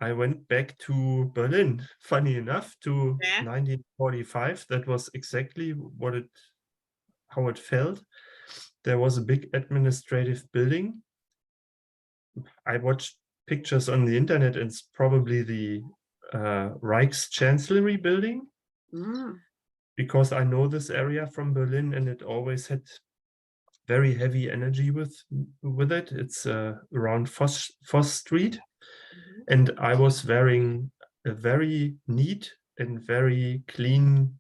I went back to Berlin, funny enough, to Yeah. 1945. That was exactly how it felt. There was a big administrative building. I watched pictures on the internet. It's probably the Reichschancellery building, Mm. because I know this area from Berlin, and it always had very heavy energy with it. It's around Voss Street, Mhm. and I was wearing a very neat and very clean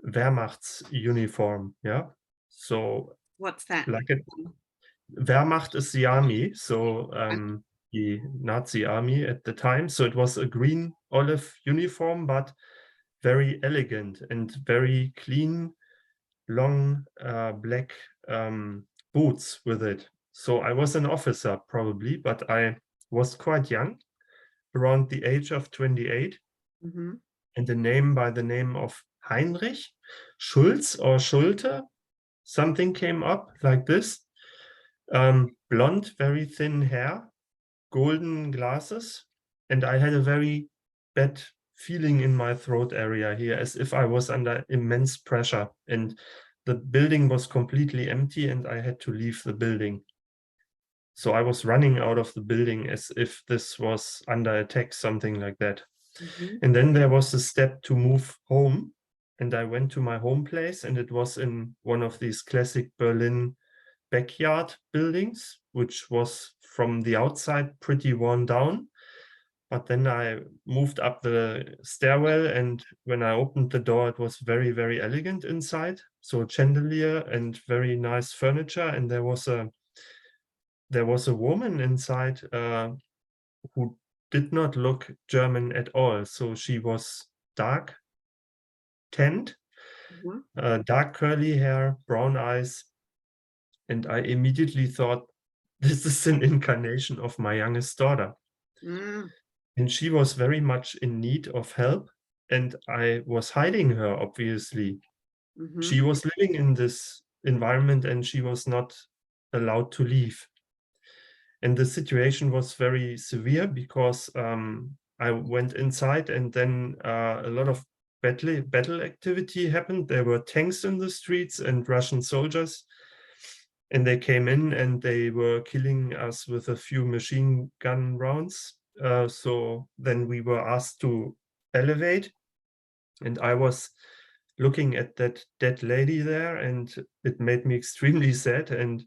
Wehrmacht's uniform. Yeah, so What's that? like a Wehrmacht is the army, so Okay. the Nazi army at the time. So it was a green olive uniform, but very elegant and very clean, long black boots with it. So I was an officer probably, but I was quite young, around the age of 28, Mhm. and a name by the name of Heinrich Schulz or Schulte. Something came up like this. Blonde, very thin hair, golden glasses, and I had a very bad feeling in my throat area here, as if I was under immense pressure, and the building was completely empty, and I had to leave the building. So I was running out of the building as if this was under attack, something like that. Mhm. And then there was a step to move home, and I went to my home place, and it was in one of these classic Berlin backyard buildings, which was from the outside pretty worn down. But then I moved up the stairwell, and when I opened the door, it was very, very elegant inside. So chandelier and very nice furniture, and there was a woman inside who did not look German at all. So she was dark tanned, Mhm. dark curly hair, brown eyes, and I immediately thought, this is an incarnation of my youngest daughter. Mm. And she was very much in need of help, and I was hiding her, obviously. Mhm. She was living in this environment, and she was not allowed to leave. And the situation was very severe because I went inside, and then a lot of battle activity happened. There were tanks in the streets and Russian soldiers, and they came in and they were killing us with a few machine gun rounds. So then we were asked to elevate, and I was looking at that dead lady there, and it made me extremely sad. And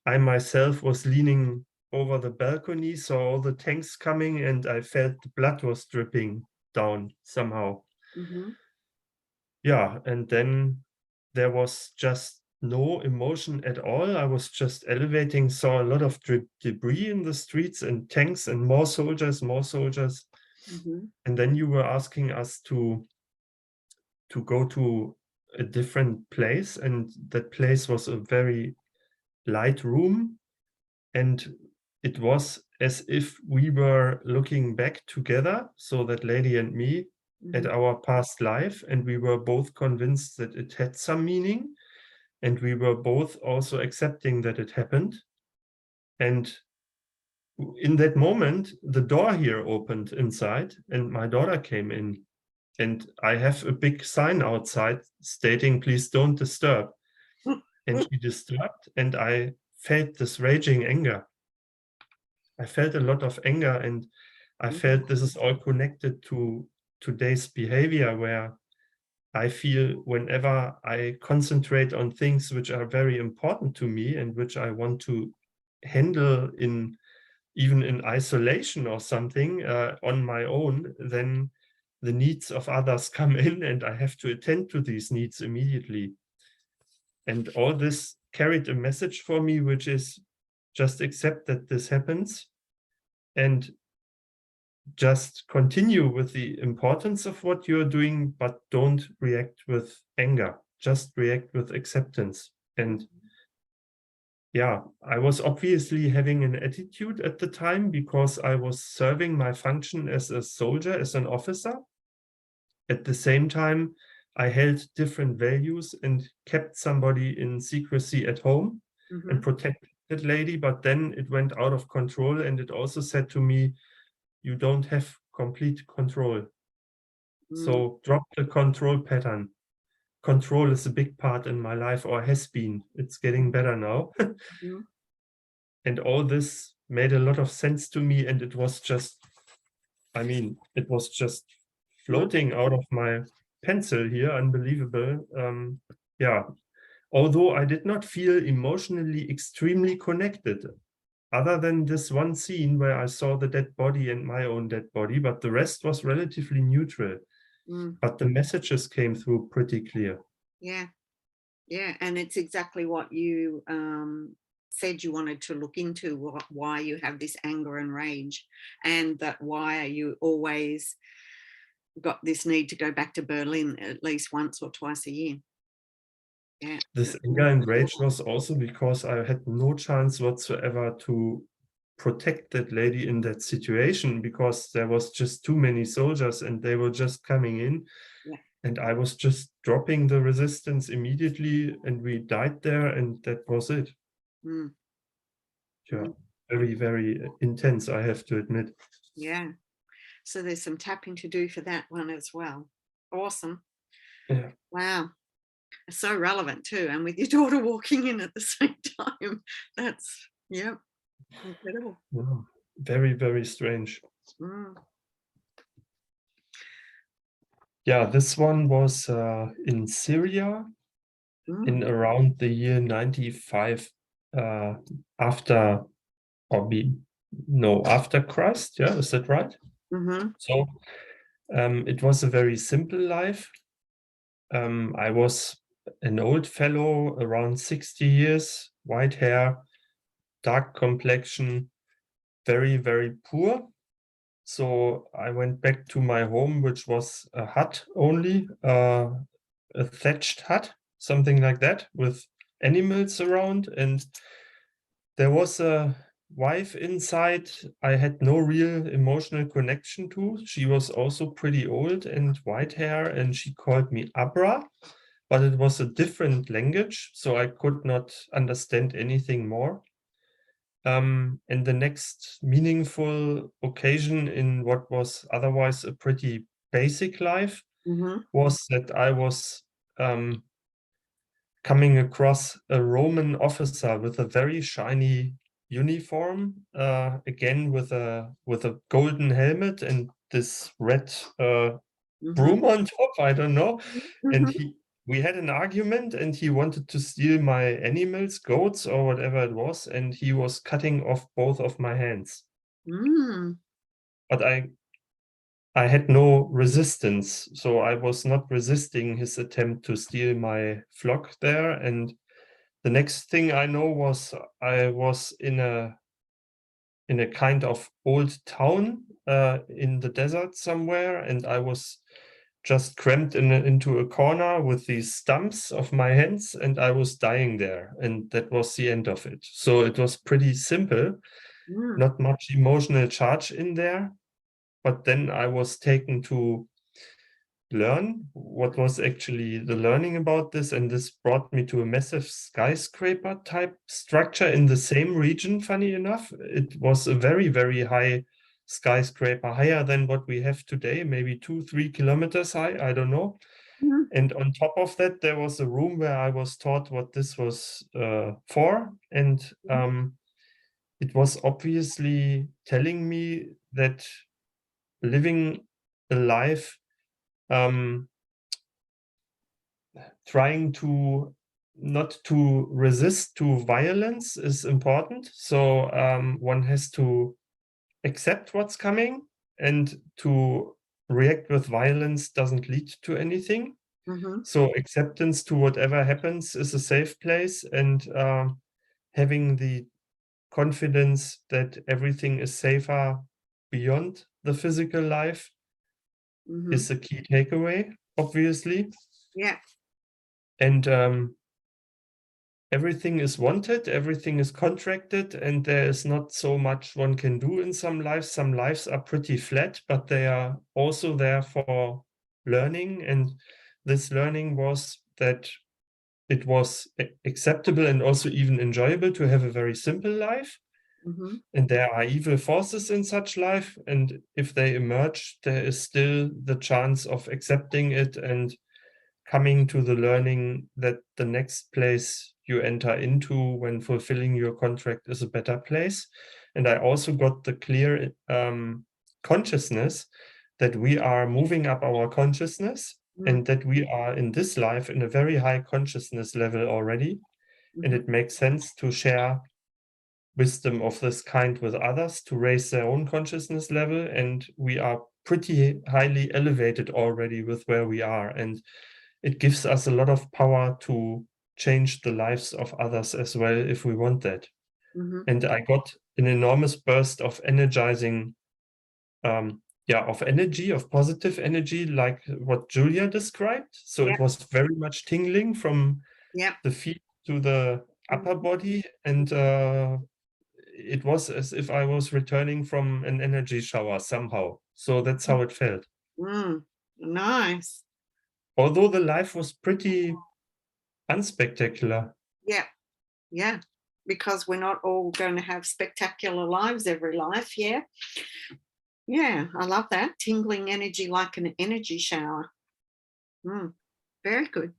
I myself was leaning over the balcony, saw all the tanks coming, and I felt the blood was dripping down somehow. Mhm. Yeah, and then there was just no emotion at all. I was just elevating, saw a lot of debris in the streets and tanks and more soldiers, more soldiers. Mhm. And then you were asking us to go to a different place, and that place was a very light room, and it was as if we were looking back together, so that lady and me, at Mhm. our past life, and we were both convinced that it had some meaning, and we were both also accepting that it happened. And in that moment, the door here opened inside, and my daughter came in, and I have a big sign outside stating, "Please don't disturb." And she disturbed, and I felt this raging anger. I felt a lot of anger, and I Mhm. felt this is all connected to today's behavior, where I feel whenever I concentrate on things which are very important to me and which I want to handle in even in isolation or something on my own, then the needs of others come in, and I have to attend to these needs immediately. And all this carried a message for me, which is just accept that this happens, and just continue with the importance of what you're doing, but don't react with anger. Just react with acceptance. And yeah, I was obviously having an attitude at the time because I was serving my function as a soldier, as an officer. At the same time, I held different values and kept somebody in secrecy at home and Mhm. protected that lady. But then it went out of control, and it also said to me, you don't have complete control. Mm. So drop the control pattern. Control is a big part in my life, or has been. It's getting better now. Mhm. And all this made a lot of sense to me, and it was just, I mean, it was just floating out of my pencil here, unbelievable. Yeah, although I did not feel emotionally extremely connected, other than this one scene where I saw the dead body and my own dead body, but the rest was relatively neutral. Mm. But the messages came through pretty clear. Yeah. Yeah. And it's exactly what you said you wanted to look into, why you have this anger and rage, and that why you always got this need to go back to Berlin at least once or twice a year. Yeah. This anger and rage was also because I had no chance whatsoever to protect that lady in that situation, because there was just too many soldiers and they were just coming in. Yeah. And I was just dropping the resistance immediately, and we died there, and that was it. Mm. Yeah, Mm. very, very intense, I have to admit. Yeah. So there's some tapping to do for that one as well. Awesome. Yeah. Wow. So relevant too. And with your daughter walking in at the same time. That's, yeah, incredible. Wow. Very, very strange. Mm. Yeah, this one was in Syria in Mm. around the year 95 after, after Christ. Yeah, is that right? Mm-hmm. So it was a very simple life. I was an old fellow, around 60 years, white hair, dark complexion, very, very poor. So I went back to my home, which was a hut only, a thatched hut, something like that, with animals around. And there was a wife inside I had no real emotional connection to. She was also pretty old and white hair, and she called me Abra, but it was a different language, so I could not understand anything more. And the next meaningful occasion in what was otherwise a pretty basic life Mm-hmm. was that I was coming across a Roman officer with a very shiny uniform, again with a golden helmet and this red Mm-hmm. broom on top. I don't know. And Mm-hmm. we had an argument, and he wanted to steal my animals, goats or whatever it was, and he was cutting off both of my hands. Mm. But I had no resistance, so I was not resisting his attempt to steal my flock there. And the next thing I know was I was in a kind of old town in the desert somewhere, and I was just cramped into a corner with these stumps of my hands, and I was dying there, and that was the end of it. So it was pretty simple, Mm. not much emotional charge in there. But then I was taken to learn what was actually the learning about this, and this brought me to a massive skyscraper type structure in the same region. Funny enough, it was a very, very high skyscraper, higher than what we have today, maybe 2-3 kilometers high, I don't know. Mm. And on top of that, there was a room where I was taught what this was for, and it was obviously telling me that living a life trying to not to resist to violence is important. So one has to accept what's coming, and to react with violence doesn't lead to anything. Mm-hmm. So acceptance to whatever happens is a safe place, and having the confidence that everything is safer beyond the physical life Mm-hmm. is a key takeaway, obviously. Yeah. And everything is wanted, everything is contracted, and there is not so much one can do in some lives. Some lives are pretty flat, but they are also there for learning. And this learning was that it was acceptable and also even enjoyable to have a very simple life. And there are evil forces in such life, and if they emerge, there is still the chance of accepting it and coming to the learning that the next place you enter into when fulfilling your contract is a better place. And I also got the clear consciousness that we are moving up our consciousness and that we are in this life in a very high consciousness level already. And it makes sense to share wisdom of this kind with others to raise their own consciousness level. And we are pretty highly elevated already with where we are. And it gives us a lot of power to change the lives of others as well if we want that. And I got an enormous burst of energizing, of energy, of positive energy, like what Julia described. So it was very much tingling from the feet to the upper body, and it was as if I was returning from an energy shower somehow. So that's how it felt. Nice. Although the life was pretty unspectacular. Yeah, because we're not all going to have spectacular lives every life. Yeah, I love that. Tingling energy like an energy shower. Very good.